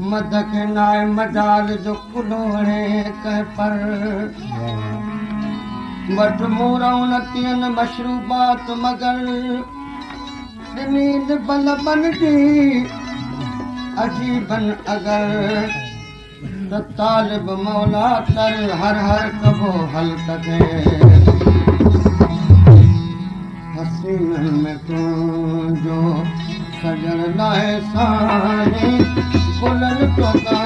मदक नाए मजाल जो कुलोड़े कह पर वट मोरौन तियन मशरूबात मगर नींद बल बन जी अजीबन अगर त तालिब मौला तर हर हर कबो हल कदे हसीन में तू जो सजन लाए सानी कुलन तो का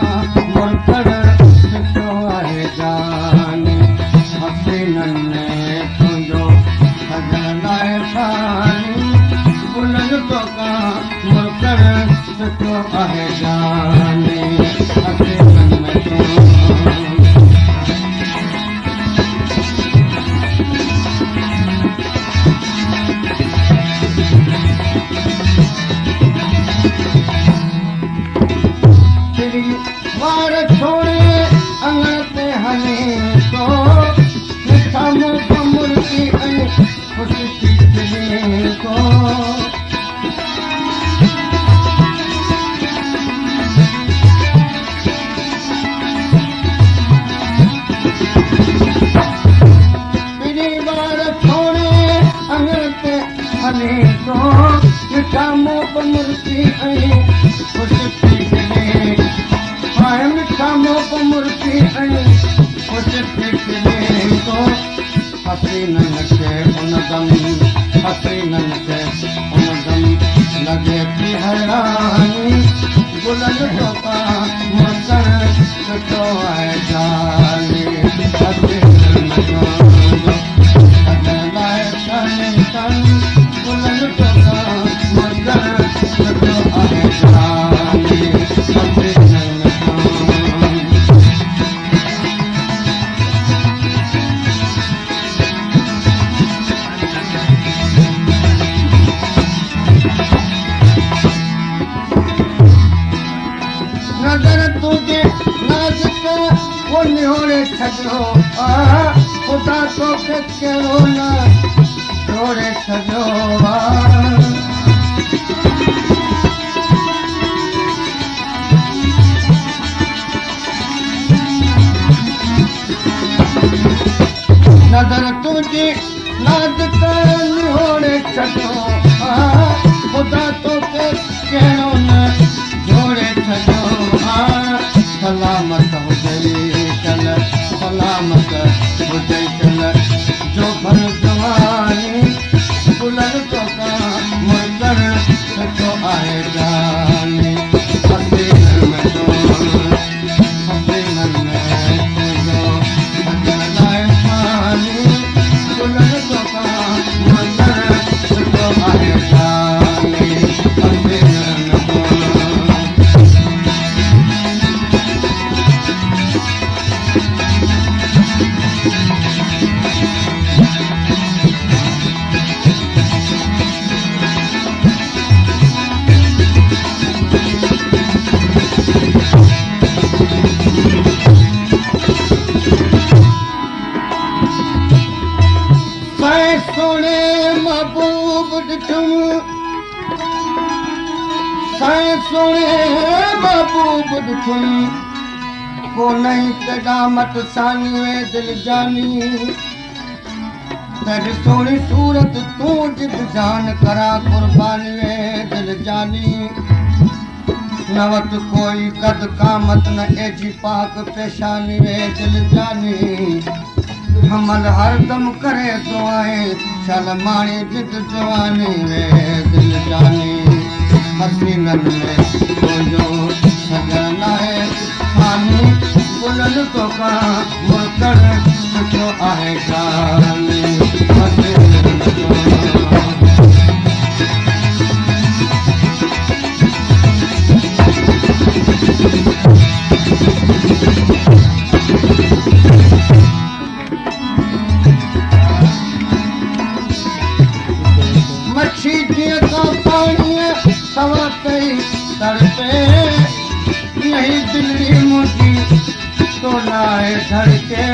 मुरकड़ तो आए जानी हसीन में तू जो सजन लाए सानी कुलन तो का मुरकड़ तो आए जानी हसीन में तू वार छोड़े अंगण पे हने तो निशामो कमर की खुशी खिले तो मेरी वार छोड़े अंगण पे हने तो निशामो कमर की खुशी खिले मिठामो को मुर्गी उसे फिक्रे तो हसीनन के उन दम हसीनन के उन दम लगे थी हैरानी गुलन तो का मुर्गन तो है जानी हसीनन को अगलाए तन तन गुलन तो का मुर्गन तो है जानी हसीनन नजर तुझे नाज़ वो निहोरे छजो खुदा तो के करो ना छोड़े छजो नजर तुझे नाज़ निहोरे छजो खुदा तो के करो ना छोड़े छजो सलामत हुजई चल सलामत हुजई चल जो भर जवानी बुलंद तो का मुर्गर तो आए जानी हसीन में तो हसीन में जो अगलाए पानी बुलंद तो का मुर्गर तो आए जानी हसीन में तो सोने महबूब तुम सोने महबूब तुम को नहीं कदामत सानी वे दिल जानी तेरी सोनी सूरत तू जिद जान करा कुर्बानी वे दिल जानी नवत कोई कद कामत न एजी पाक पेशानी वे दिल जानी हमल हरदम करे दुआएं चल मानी जिद जवानी वे दिल जानी हसीनन में तो जो सजना है पानी बुलंद तो का मुरकड़ तो आए जानी हसीनन में मच्छी जिया का पानी सवा पे तड़पे यही दिल्ली मुझी तो लाए धड़के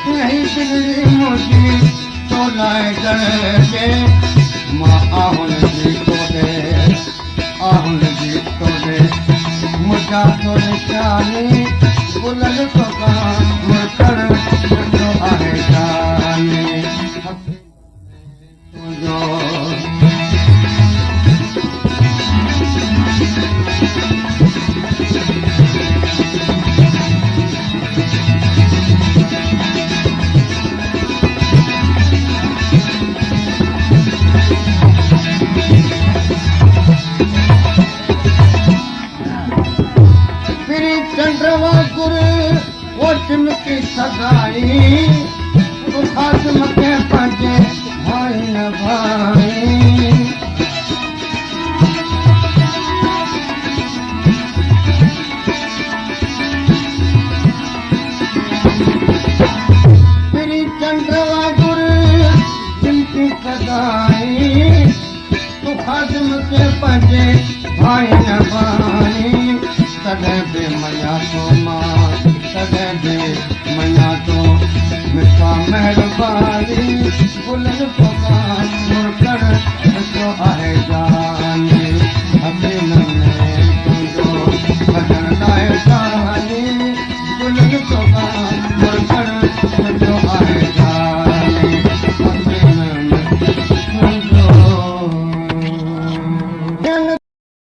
नहीं बिगड़ी मुझी तो लाए गए मां आहुन जी तो दे मुझा तो निशानी बुलंद तो कान मुरकड़ तो आहे जाने जो चंद्रवा गुर वो चिमकी सगाई तो खात्म के पंजे भाई न भाई मेरी चंद्रवा गुर चिमकी सगाई तो खात्म के पंजे भाई न भाई तॾहिं बि मञा थो मां तॾहिं बि मञा थो मिठा महिरबानी गुलनि पोइ